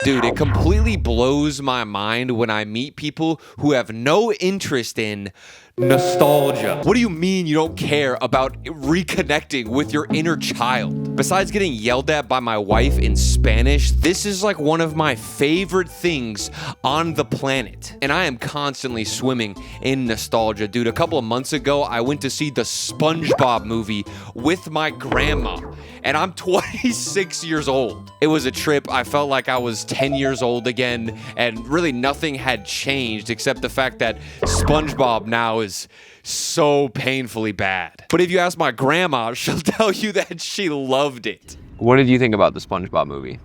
Dude, it completely blows my mind when I meet people who have no interest in nostalgia. What do you mean you don't care about reconnecting with your inner child? Besides getting yelled at by my wife in Spanish, this is like one of my favorite things on the planet. And I am constantly swimming in nostalgia. Dude, a couple of months ago, I went to see the SpongeBob movie with my grandma. And I'm 26 years old. It was a trip. I felt like I was 10 years old again, and really nothing had changed except the fact that SpongeBob now is so painfully bad. But if you ask my grandma, she'll tell you that she loved it. What did you think about the SpongeBob movie?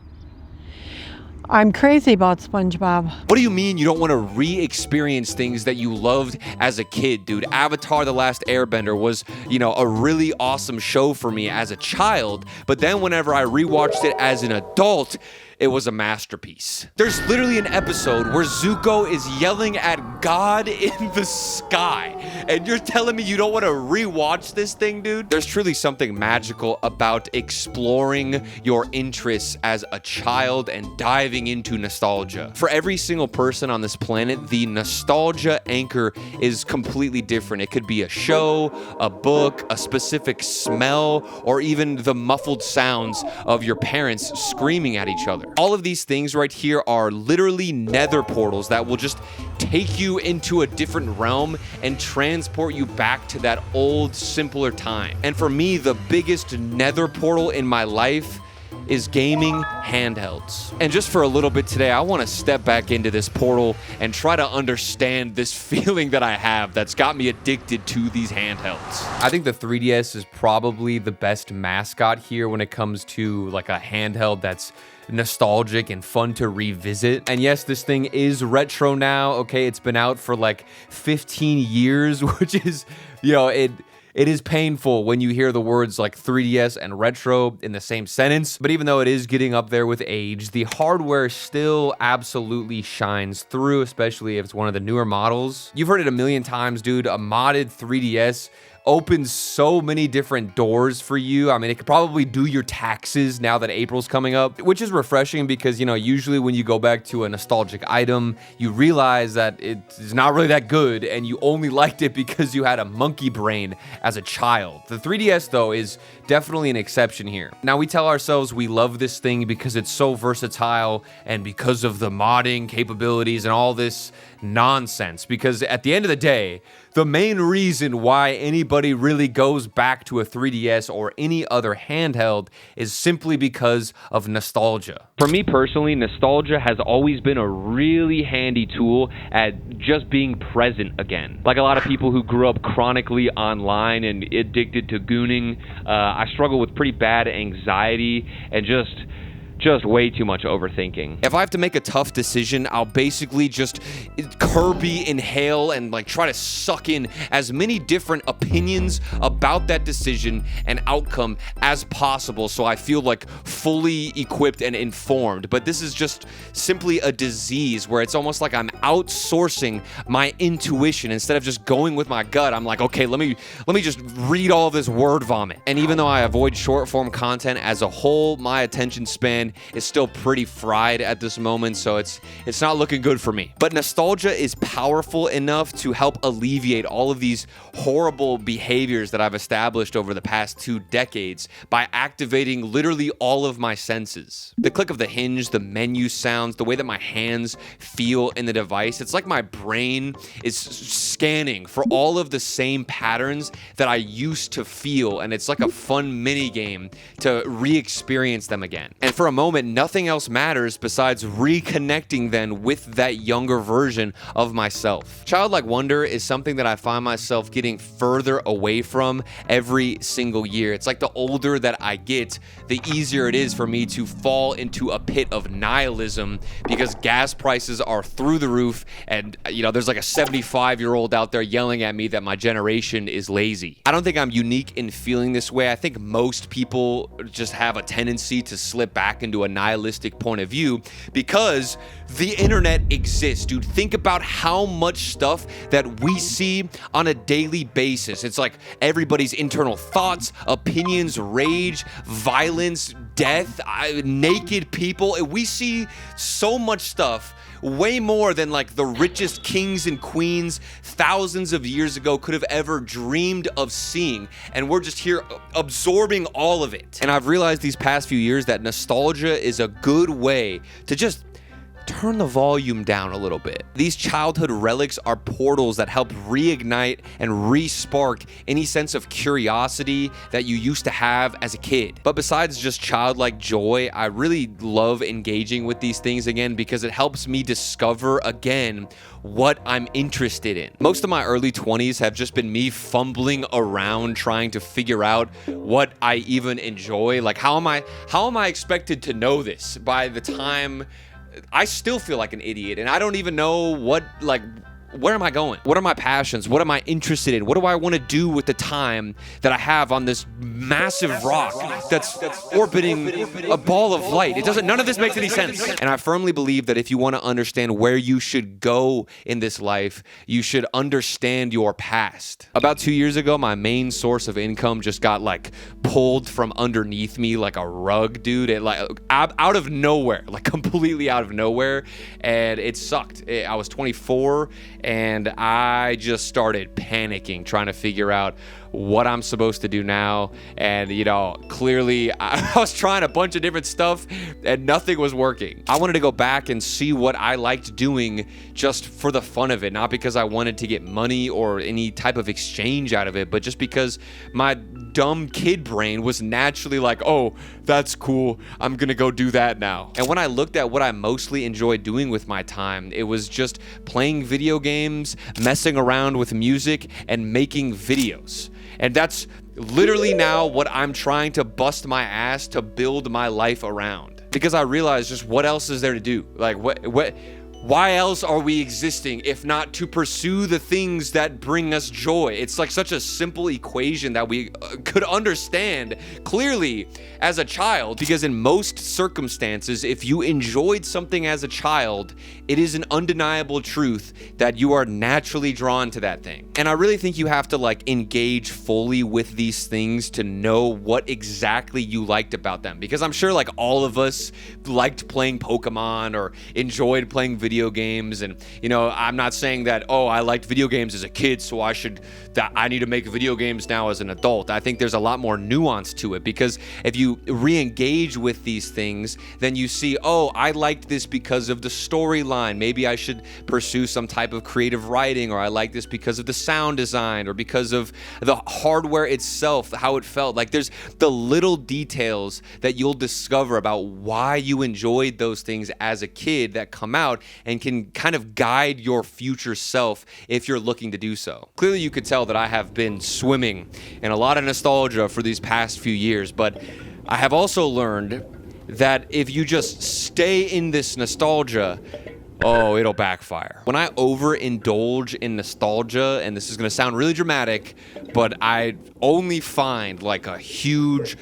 I'm crazy about SpongeBob. What do you mean you don't want to re-experience things that you loved as a kid, dude? Avatar: The Last Airbender was, a really awesome show for me as a child, but then whenever I rewatched it as an adult, it was a masterpiece. There's literally an episode where Zuko is yelling at God in the sky, and you're telling me you don't want to rewatch this thing, dude? There's truly something magical about exploring your interests as a child and diving into nostalgia. For every single person on this planet, the nostalgia anchor is completely different. It could be a show, a book, a specific smell, or even the muffled sounds of your parents screaming at each other. All of these things right here are literally nether portals that will just take you into a different realm and transport you back to that old, simpler time. And for me, the biggest nether portal in my life is gaming handhelds. And just for a little bit today, I want to step back into this portal and try to understand this feeling that I have that's got me addicted to these handhelds. I think the 3DS is probably the best mascot here when it comes to like a handheld that's nostalgic and fun to revisit. And yes, this thing is retro now. Okay, it's been out for like 15 years, which is, it is painful when you hear the words like 3DS and retro in the same sentence. But even though it is getting up there with age, the hardware still absolutely shines through, especially if it's one of the newer models. You've heard it a million times, dude. A modded 3DS opens so many different doors for you. I mean, it could probably do your taxes now that April's coming up, which is refreshing because, usually when you go back to a nostalgic item, you realize that it's not really that good and you only liked it because you had a monkey brain as a child. The 3DS, though, is definitely an exception here. Now, we tell ourselves we love this thing because it's so versatile and because of the modding capabilities and all this nonsense, because at the end of the day, the main reason why anybody really goes back to a 3DS or any other handheld is simply because of nostalgia. For me personally, nostalgia has always been a really handy tool at just being present again. Like a lot of people who grew up chronically online and addicted to gooning, I struggle with pretty bad anxiety and just way too much overthinking. If I have to make a tough decision, I'll basically just Kirby inhale and try to suck in as many different opinions about that decision and outcome as possible so I feel fully equipped and informed. But this is just simply a disease where it's almost like I'm outsourcing my intuition instead of just going with my gut. I'm like, okay, let me just read all this word vomit. And even though I avoid short form content as a whole, my attention span is still pretty fried at this moment, so it's not looking good for me. But nostalgia is powerful enough to help alleviate all of these horrible behaviors that I've established over the past 2 decades by activating literally all of my senses. The click of the hinge, the menu sounds, the way that my hands feel in the device, it's like my brain is scanning for all of the same patterns that I used to feel, and it's like a fun mini game to re-experience them again. And for a moment, nothing else matters besides reconnecting then with that younger version of myself. Childlike wonder is something that I find myself getting further away from every single year. It's like the older that I get, the easier it is for me to fall into a pit of nihilism because gas prices are through the roof and, there's like a 75-year-old out there yelling at me that my generation is lazy. I don't think I'm unique in feeling this way. I think most people just have a tendency to slip back into a nihilistic point of view because the internet exists, dude. Think about how much stuff that we see on a daily basis. It's like everybody's internal thoughts, opinions, rage, violence, death, naked people. We see so much stuff, way more than like the richest kings and queens thousands of years ago could have ever dreamed of seeing. And we're just here absorbing all of it. And I've realized these past few years that nostalgia is a good way to just turn the volume down a little bit. These childhood relics are portals that help reignite and re-spark any sense of curiosity that you used to have as a kid. But besides just childlike joy, I really love engaging with these things again because it helps me discover again what I'm interested in. Most of my early 20s have just been me fumbling around trying to figure out what I even enjoy. Like, how am I expected to know this by the time I still feel like an idiot, and I don't even know where am I going? What are my passions? What am I interested in? What do I want to do with the time that I have on this massive rock that's orbiting a ball of light? None of this makes any sense. And I firmly believe that if you want to understand where you should go in this life, you should understand your past. About 2 years ago, my main source of income just got like pulled from underneath me like a rug, dude. It like out of nowhere, like completely out of nowhere, and it sucked. I was 24. And I just started panicking, trying to figure out what I'm supposed to do now. And, clearly I was trying a bunch of different stuff and nothing was working. I wanted to go back and see what I liked doing just for the fun of it, not because I wanted to get money or any type of exchange out of it, but just because my dumb kid brain was naturally like, oh, that's cool, I'm gonna go do that now. And when I looked at what I mostly enjoyed doing with my time, it was just playing video games, messing around with music, and making videos. And that's literally now what I'm trying to bust my ass to build my life around. Because I realized just what else is there to do? Like, why else are we existing if not to pursue the things that bring us joy? It's like such a simple equation that we could understand clearly as a child, because in most circumstances, if you enjoyed something as a child, it is an undeniable truth that you are naturally drawn to that thing. And I really think you have to like engage fully with these things to know what exactly you liked about them. Because I'm sure like all of us liked playing Pokemon or enjoyed playing video games, and I'm not saying that, oh, I liked video games as a kid, so I need to make video games now as an adult. I think there's a lot more nuance to it, because if you re-engage with these things, then you see, oh, I liked this because of the storyline. Maybe I should pursue some type of creative writing, or I like this because of the sound design, or because of the hardware itself, how it felt. Like, there's the little details that you'll discover about why you enjoyed those things as a kid that come out and can kind of guide your future self if you're looking to do so. Clearly, you could tell that I have been swimming in a lot of nostalgia for these past few years, but I have also learned that if you just stay in this nostalgia, oh, it'll backfire. When I overindulge in nostalgia, and this is gonna sound really dramatic, but I only find like a huge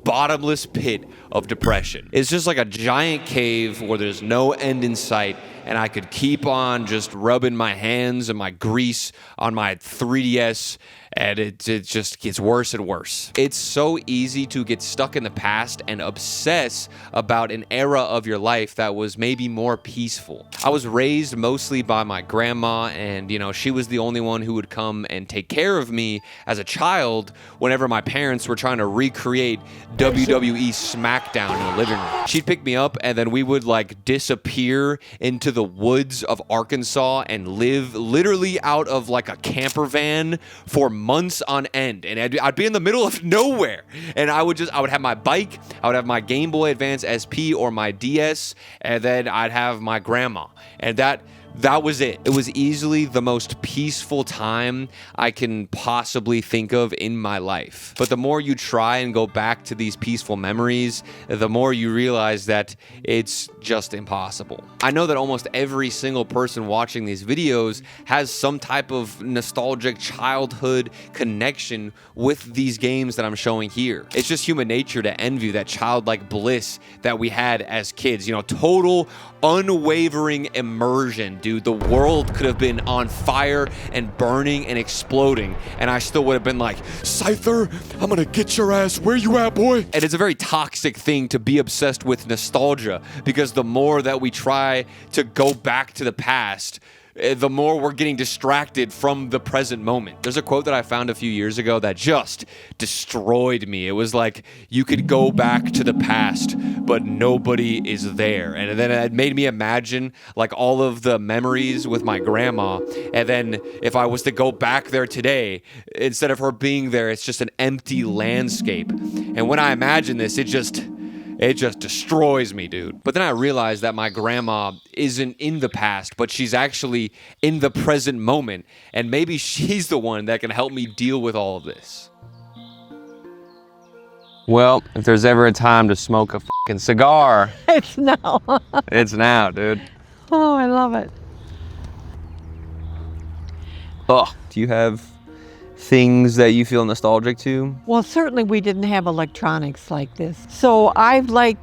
bottomless pit of depression. It's just like a giant cave where there's no end in sight, and I could keep on just rubbing my hands and my grease on my 3DS, and it just gets worse and worse. It's so easy to get stuck in the past and obsess about an era of your life that was maybe more peaceful. I was raised mostly by my grandma, and she was the only one who would come and take care of me as a child whenever my parents were trying to recreate WWE SmackDown in the living room. She'd pick me up, and then we would like disappear into the woods of Arkansas and live literally out of like a camper van for months on end. And I'd be in the middle of nowhere, and I would have my bike, I would have my Game Boy Advance SP or my DS, and then I'd have my grandma, and that was it. It was easily the most peaceful time I can possibly think of in my life. But the more you try and go back to these peaceful memories, the more you realize that it's just impossible. I know that almost every single person watching these videos has some type of nostalgic childhood connection with these games that I'm showing here. It's just human nature to envy that childlike bliss that we had as kids. Total unwavering immersion dude. The world could have been on fire and burning and exploding, and I still would have been like, Scyther, I'm gonna get your ass. Where you at, boy? And it's a very toxic thing to be obsessed with nostalgia, because the more that we try to go back to the past, the more we're getting distracted from the present moment. There's a quote that I found a few years ago that just destroyed me. It was like, you could go back to the past, but nobody is there. And then it made me imagine like all of the memories with my grandma. And then if I was to go back there today, instead of her being there, it's just an empty landscape. And when I imagine this, it just destroys me, dude. But then I realized that my grandma isn't in the past, but she's actually in the present moment. And maybe she's the one that can help me deal with all of this. Well, if there's ever a time to smoke a fucking cigar, It's now. it's now, dude. Oh, I love it. Oh, do you have things that you feel nostalgic to? Well, certainly we didn't have electronics like this. So I like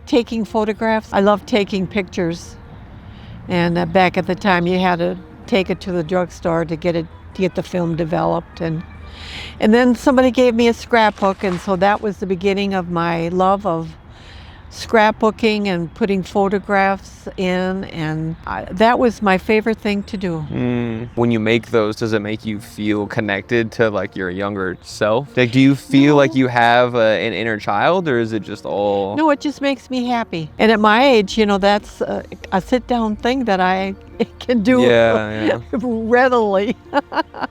taking photographs. I love taking pictures. And back at the time, you had to take it to the drugstore to get the film developed. And then somebody gave me a scrapbook, and so that was the beginning of my love of scrapbooking and putting photographs in, and that was my favorite thing to do. When you make those, does it make you feel connected to like your younger self? Like, do you feel like you have an inner child, or is it just all? No, it just makes me happy. And at my age, that's a sit-down thing that I can do readily.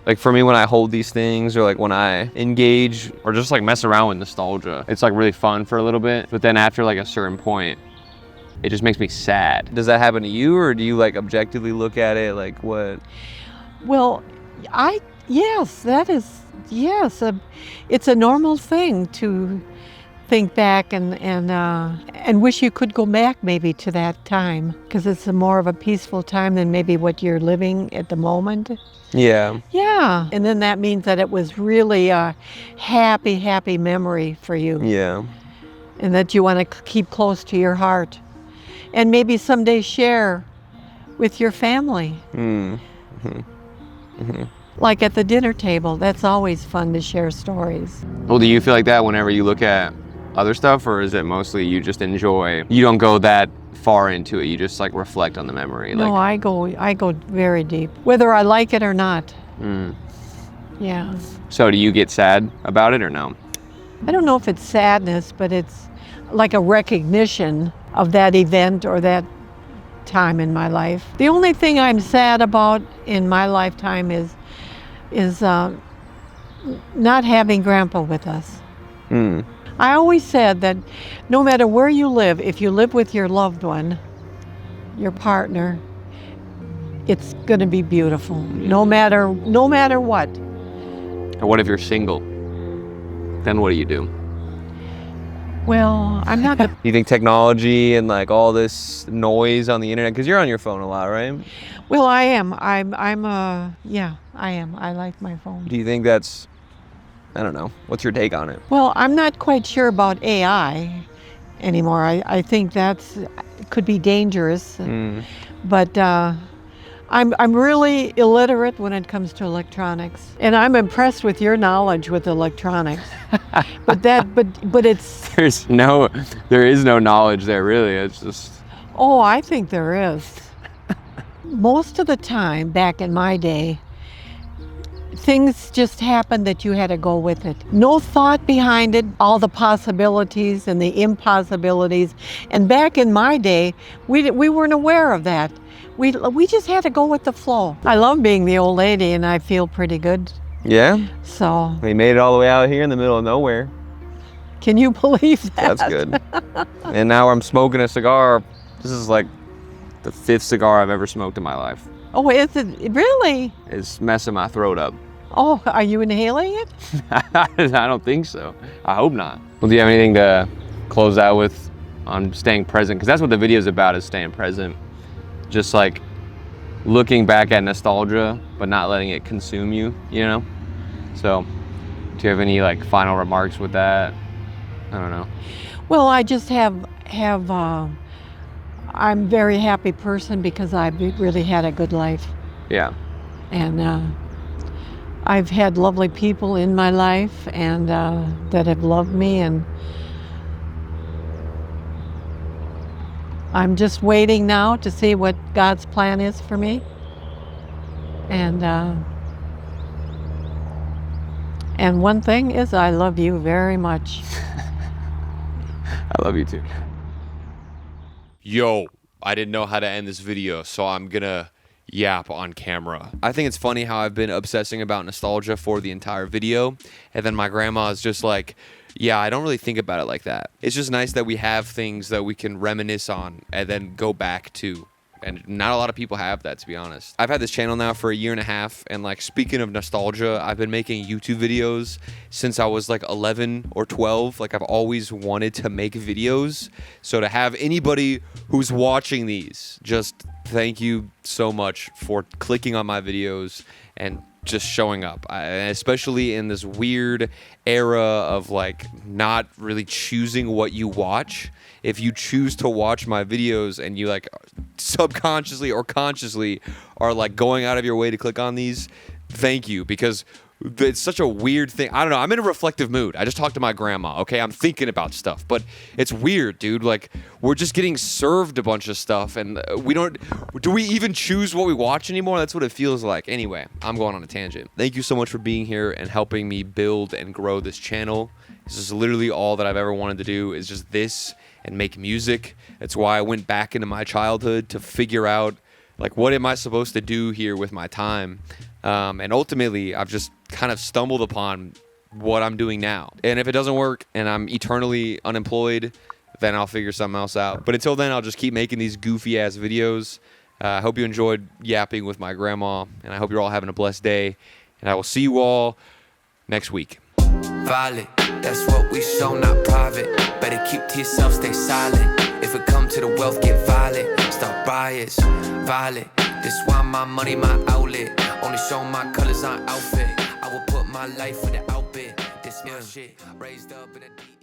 Like for me, when I hold these things, or like when I engage or just like mess around with nostalgia, it's like really fun for a little bit, but then after like a certain point, it just makes me sad. Does that happen to you, or do you like objectively look at it like what? Well, yes, it's a normal thing to think back and wish you could go back maybe to that time, because it's more of a peaceful time than maybe what you're living at the moment. Yeah. Yeah, and then that means that it was really a happy memory for you. Yeah. And that you want to keep close to your heart, and maybe someday share with your family. Like at the dinner table, that's always fun to share stories. Well, do you feel like that whenever you look at other stuff, or is it mostly you just enjoy, you don't go that far into it, you just like reflect on the memory? No, I go very deep, whether I like it or not. Yeah. So do you get sad about it or no? I don't know if it's sadness, but it's like a recognition of that event or that time in my life. The only thing I'm sad about in my lifetime is not having Grandpa with us. I always said that no matter where you live, if you live with your loved one, your partner, it's going to be beautiful, no matter what. And what if you're single? Then what do you do? Well, I'm not the... You think technology and like all this noise on the internet, because you're on your phone a lot, right? Well, I am. I am. I like my phone. Do you think that's, I don't know, what's your take on it? Well, I'm not quite sure about AI anymore. I think could be dangerous. But I'm really illiterate when it comes to electronics, and I'm impressed with your knowledge with electronics. but it's there is no knowledge there, really. It's just. Oh, I think there is. Most of the time, back in my day, things just happened that you had to go with it. No thought behind it, all the possibilities and the impossibilities. And back in my day, we weren't aware of that. We just had to go with the flow. I love being the old lady, and I feel pretty good. Yeah? So. We made it all the way out here in the middle of nowhere. Can you believe that? That's good. And now I'm smoking a cigar. This is like the 5th cigar I've ever smoked in my life. Oh, is it really? It's messing my throat up. Oh, are you inhaling it? I don't think so. I hope not. Well, do you have anything to close out with on staying present? Because that's what the video is about, is staying present. Just like looking back at nostalgia, but not letting it consume you, you know? So, do you have any like final remarks with that? I don't know. Well, I just have I'm a very happy person because I've really had a good life. Yeah. And I've had lovely people in my life and that have loved me, and I'm just waiting now to see what God's plan is for me. And one thing is, I love you very much. I love you too. Yo, I didn't know how to end this video, so I'm gonna yap on camera. I think it's funny how I've been obsessing about nostalgia for the entire video, and then my grandma is just like, yeah, I don't really think about it like that. It's just nice that we have things that we can reminisce on and then go back to. And not a lot of people have that, to be honest. I've had this channel now for 1.5 years, and like, speaking of nostalgia, I've been making YouTube videos since I was like 11 or 12. Like, I've always wanted to make videos. So to have anybody who's watching these, just thank you so much for clicking on my videos and just showing up. Especially in this weird era of like not really choosing what you watch. If you choose to watch my videos and you like subconsciously or consciously are like going out of your way to click on these, thank you, because it's such a weird thing. I don't know. I'm in a reflective mood. I just talked to my grandma. Okay, I'm thinking about stuff, but it's weird, dude. Like, we're just getting served a bunch of stuff, and we don't. Do we even choose what we watch anymore? That's what it feels like. Anyway, I'm going on a tangent. Thank you so much for being here and helping me build and grow this channel. This is literally all that I've ever wanted to do, is just this and make music. That's why I went back into my childhood to figure out, like, what am I supposed to do here with my time? And ultimately, I've just kind of stumbled upon what I'm doing now. And if it doesn't work and I'm eternally unemployed, then I'll figure something else out. But until then, I'll just keep making these goofy ass videos. I hope you enjoyed yapping with my grandma, and I hope you're all having a blessed day. And I will see you all next week. Violent, that's what we show, not private. Better keep to yourself, stay silent. If it come to the wealth, get violent. Start riots, violent. This why my money, my outlet. Only show my colors on outfit. I will put my life for the outfit. This my shit, raised up in a deep